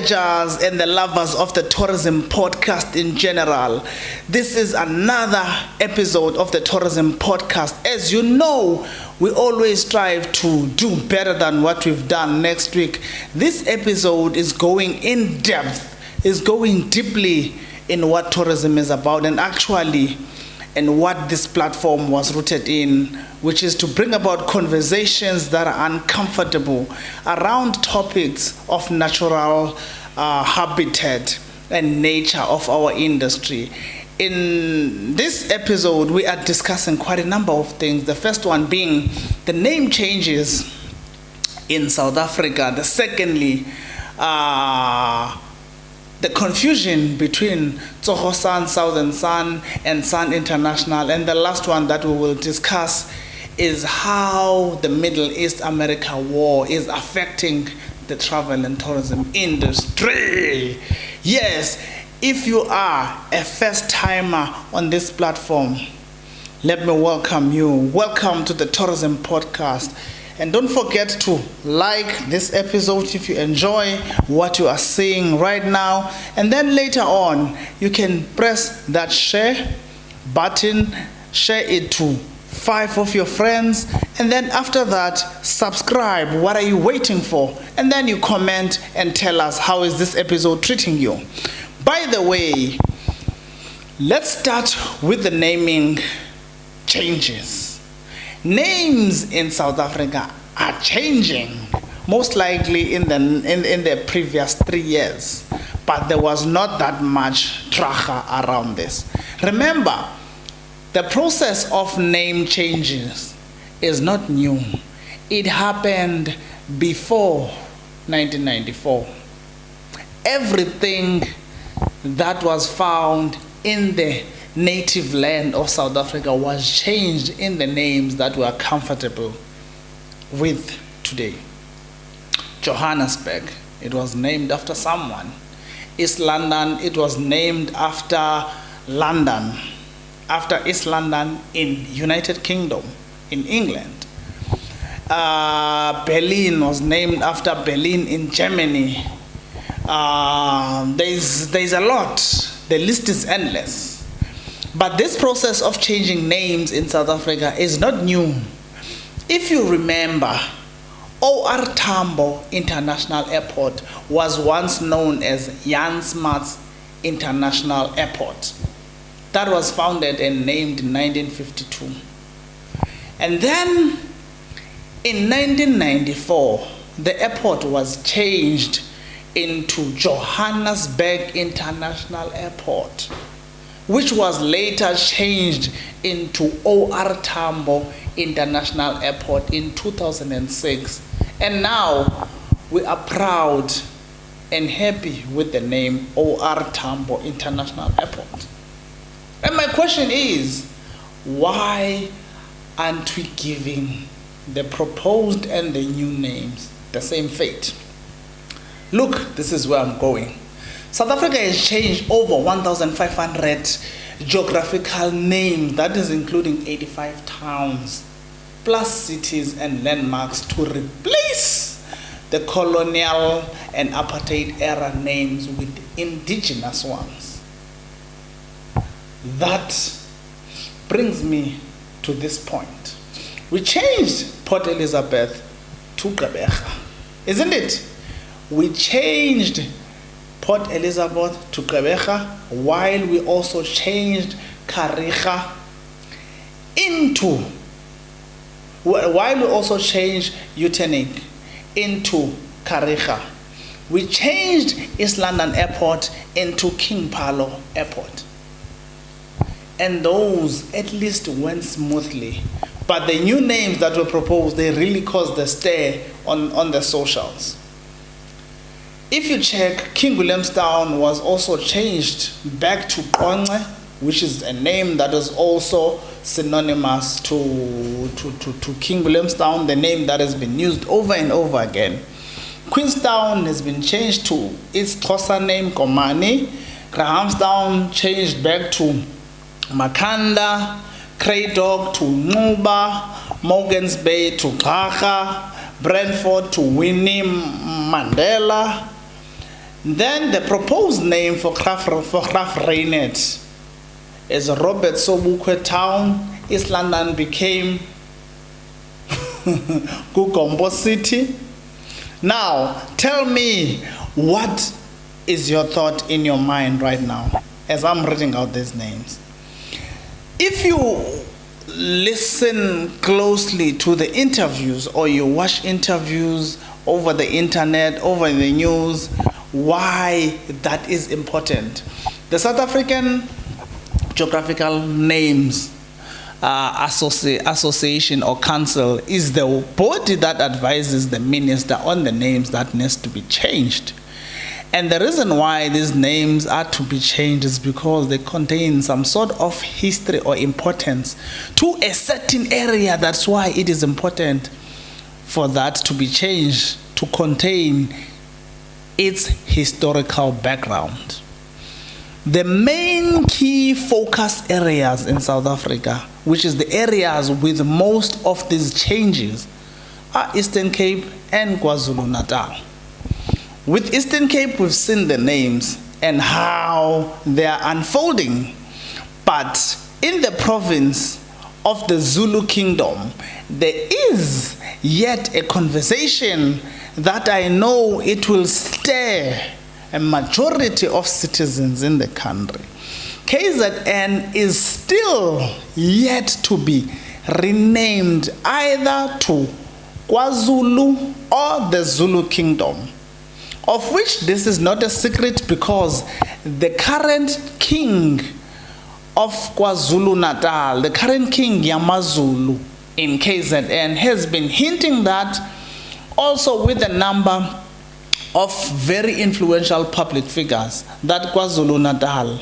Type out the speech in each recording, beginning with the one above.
voyagers and the lovers of the tourism podcast in general. This is another episode of the tourism podcast. As you know, we always strive to do better than what we've done next week. This episode is going in depth, is going deeply in what tourism is about and actually and what this platform was rooted in, which is to bring about conversations that are uncomfortable around topics of natural habitat and nature of our industry. In this episode, we are discussing quite a number of things. The first one being the name changes in South Africa. The secondly, the confusion between Tsogo Sun, Southern Sun, and Sun International. And the last one that we will discuss is how the Middle East America war is affecting the travel and tourism industry. Yes, if you are a first timer on this platform, let me welcome you. Welcome to the Tourism Podcast. And don't forget to like this episode if you enjoy what you are seeing right now. And then later on, you can press that share button, share it to 5 of your friends. And then after that, subscribe. What are you waiting for? And then you comment and tell us how is this episode treating you. By the way, let's start with the naming changes. Names in South Africa are changing, most likely in the previous 3 years, but there was not that much tracha around this. Remember, the process of name changes is not new. It happened before 1994. Everything that was found in the native land of South Africa was changed in the names that we are comfortable with today. Johannesburg, it was named after someone. East London, it was named after London, after East London in United Kingdom, in England. Berlin was named after Berlin in Germany. There's a lot. The list is endless. But this process of changing names in South Africa is not new. If you remember, OR Tambo International Airport was once known as Jan Smuts International Airport. That was founded and named in 1952. And then in 1994, the airport was changed into Johannesburg International Airport, which was later changed into OR Tambo International Airport in 2006. And now we are proud and happy with the name OR Tambo International Airport. And my question is, why aren't we giving the proposed and the new names the same fate? Look, this is where I'm going. South Africa has changed over 1,500 geographical names, that is including 85 towns, plus cities and landmarks to replace the colonial and apartheid era names with indigenous ones. That brings me to this point. We changed Port Elizabeth to Gqeberha, isn't it? We changed Port Elizabeth to Gqeberha, while we also changed Kariga into, while we also changed Utenik into Kariga. We changed East London Airport into King Palo Airport. And those at least went smoothly. But the new names that were proposed, they really caused a stir on the socials. If you check, King Williamstown was also changed back to Qonce, which is a name that is also synonymous to King Williamstown, the name that has been used over and over again. Queenstown has been changed to its Xhosa name, Komani. Grahamstown changed back to Makanda. Craydog to Nuba. Morgan's Bay to Gaga. Brentford to Winnie Mandela. Then the proposed name for Graaff-Reinet is Robert Sobukwe Town. East London became Gugombo City. Now, tell me, what is your thought in your mind right now as I'm reading out these names? If you listen closely to the interviews or you watch interviews over the internet, over the news, why that is important. The South African Geographical Names Association or Council is the body that advises the minister on the names that needs to be changed. And the reason why these names are to be changed is because they contain some sort of history or importance to a certain area. That's why it is important for that to be changed to contain its historical background. The main key focus areas in South Africa, which is the areas with most of these changes, are Eastern Cape and KwaZulu-Natal. With Eastern Cape, we've seen the names and how they are unfolding. But in the province of the Zulu Kingdom, there is yet a conversation that I know it will stir a majority of citizens in the country. KZN is still yet to be renamed either to KwaZulu or the Zulu Kingdom, of which this is not a secret because the current king of KwaZulu-Natal, the current king Yamazulu in KZN, has been hinting that, also with a number of very influential public figures, that KwaZulu-Natal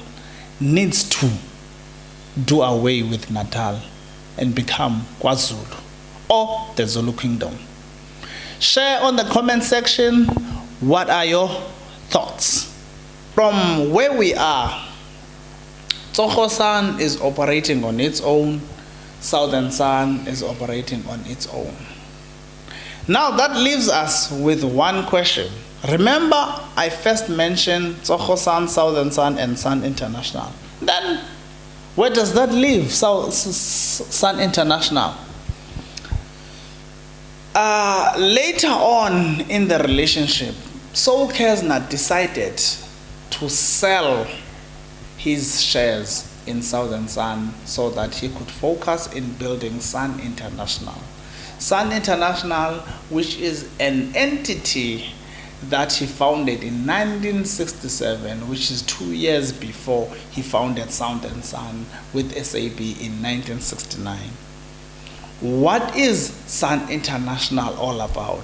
needs to do away with Natal and become KwaZulu or the Zulu Kingdom. Share on the comment section, what are your thoughts? From where we are, Tsogo is operating on its own, Southern Sun is operating on its own. Now that leaves us with one question. Remember, I first mentioned Tsogo, Southern Sun, and Sun International. Then, where does that leave Sun International? Later on in the relationship, Tsogo decided to sell his shares in Southern Sun so that he could focus in building Sun International. Sun International, which is an entity that he founded in 1967, which is 2 years before he founded Southern Sun with SAB in 1969. What is Sun International all about?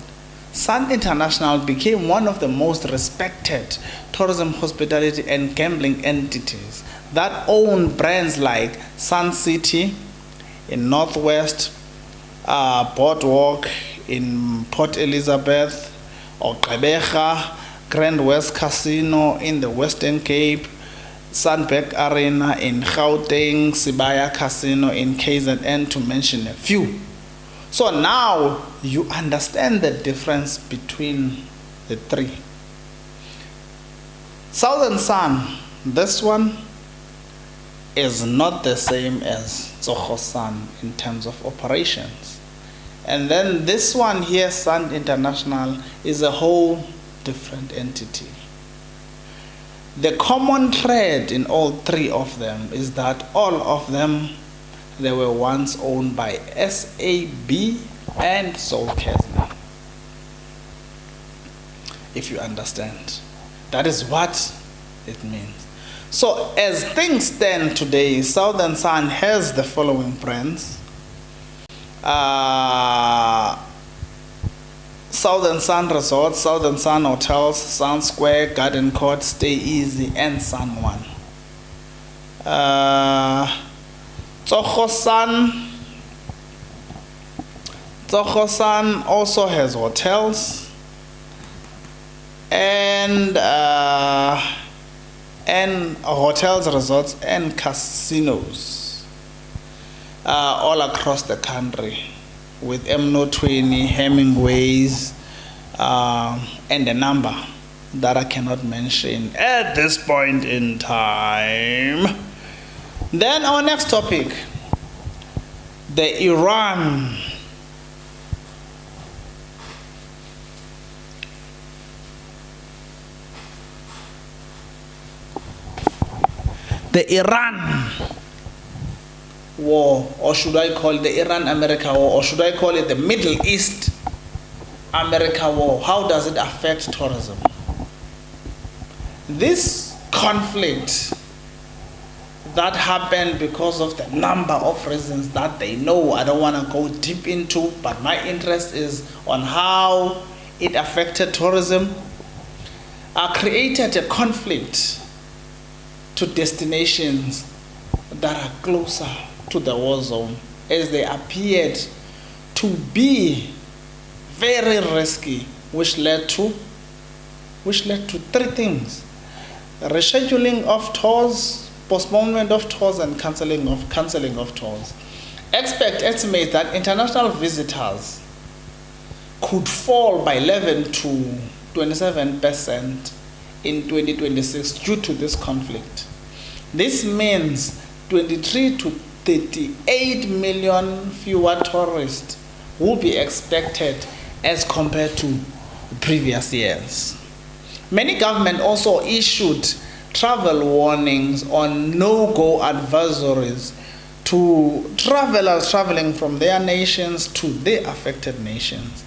Sun International became one of the most respected tourism, hospitality, and gambling entities that own brands like Sun City in Northwest, Boardwalk in Port Elizabeth, or Gqeberha, Grand West Casino in the Western Cape, Sunback Arena in Gauteng, Sibaya Casino in KZN, to mention a few. So now you understand the difference between the three. Southern Sun, this one is not the same as Tsogo Sun in terms of operations. And then this one here, Sun International, is a whole different entity. The common thread in all three of them is that all of them, they were once owned by SAB and Tsogo. If you understand, that is what it means. So as things stand today, Southern Sun has the following brands. Southern Sun Resorts, Southern Sun Hotels, Sun Square, Garden Court, Stay Easy, and Sun One. Tsogo Sun also has hotels and hotels, resorts, and casinos all across the country, with M020, Hemingways, and a number that I cannot mention at this point in time. Then our next topic, the Iran. The Iran war, or should I call it the Iran-America war, or should I call it the Middle East-America war? How does it affect tourism? This conflict that happened because of the number of reasons that they know I don't want to go deep into, but my interest is on how it affected tourism, created a conflict to destinations that are closer to the war zone, as they appeared to be very risky, which led to three things: rescheduling of tours, postponement of tours, and cancelling of tours. Experts estimate that international visitors could fall by 11 to 27% in 2026 due to this conflict. This means 23 to 38 million fewer tourists will be expected as compared to previous years. Many governments also issued travel warnings on no-go advisories to travelers traveling from their nations to the affected nations.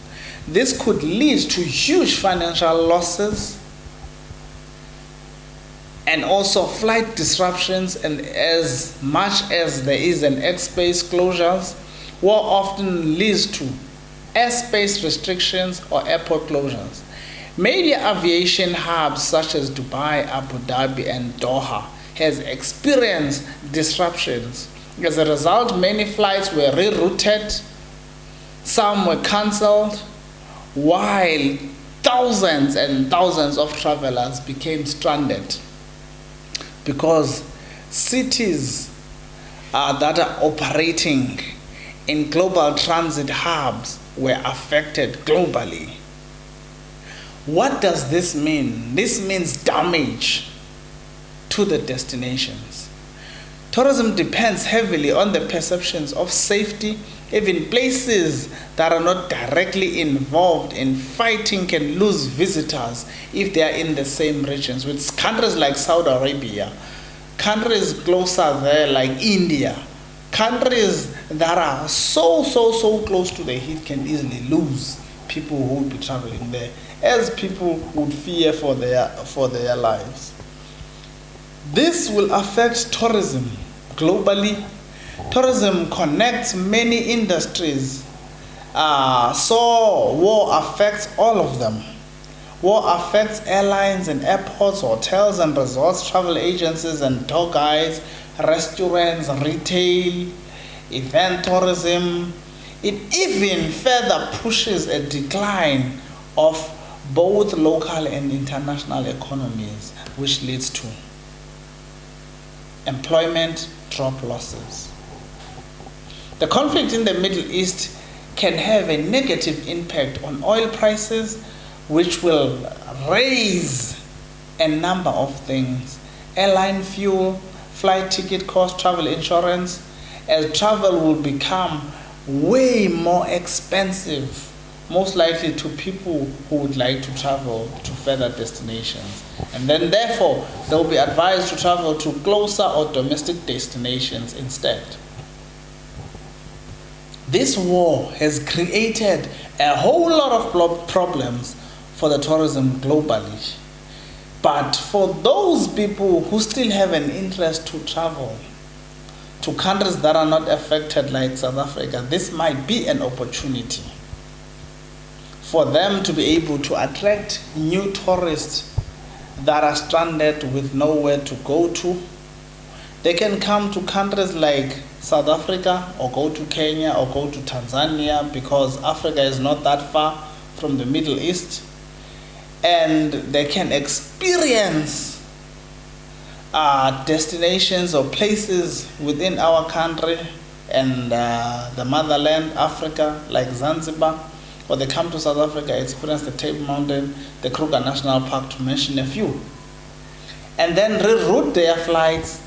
This could lead to huge financial losses and also flight disruptions, and as much as there is an airspace closures, war often leads to airspace restrictions or airport closures. Major aviation hubs such as Dubai, Abu Dhabi, and Doha has experienced disruptions. As a result, many flights were rerouted, some were cancelled, while thousands and thousands of travelers became stranded because cities that are operating in global transit hubs were affected globally. What does this mean? This means damage to the destinations. Tourism depends heavily on the perceptions of safety. Even places that are not directly involved in fighting can lose visitors if they are in the same regions. With countries like Saudi Arabia, countries closer there like India, countries that are so close to the heat can easily lose people who would be traveling there, as people would fear for their lives. This will affect tourism globally. Tourism connects many industries, so war affects all of them. War affects airlines and airports, hotels and resorts, travel agencies and tour guides, restaurants, retail, event tourism. It even further pushes a decline of both local and international economies, which leads to employment job losses. The conflict in the Middle East can have a negative impact on oil prices, which will raise a number of things: airline fuel, flight ticket cost, travel insurance, as travel will become way more expensive, most likely to people who would like to travel to further destinations. And then therefore, they will be advised to travel to closer or domestic destinations instead. This war has created a whole lot of problems for the tourism globally. But for those people who still have an interest to travel to countries that are not affected like South Africa, this might be an opportunity for them to be able to attract new tourists that are stranded with nowhere to go to. They can come to countries like South Africa, or go to Kenya, or go to Tanzania, because Africa is not that far from the Middle East, and they can experience destinations or places within our country and the motherland, Africa, like Zanzibar, or they come to South Africa, experience the Table Mountain, the Kruger National Park, to mention a few, and then reroute their flights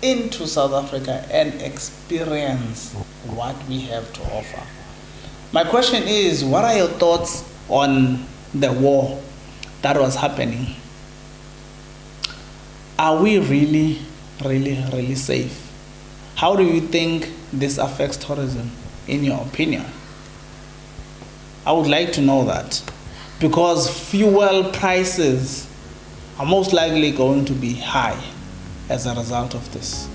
into South Africa and experience what we have to offer. My question is, what are your thoughts on the war that was happening? Are we really, really safe? How do you think this affects tourism, in your opinion? I would like to know that, because fuel prices are most likely going to be high as a result of this.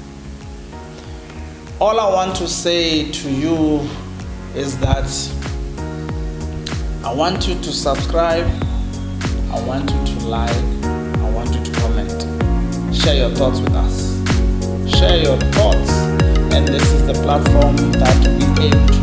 All I want to say to you is that I want you to subscribe, I want you to like, I want you to comment. Share your thoughts with us. Share your thoughts, and this is the platform that we aim to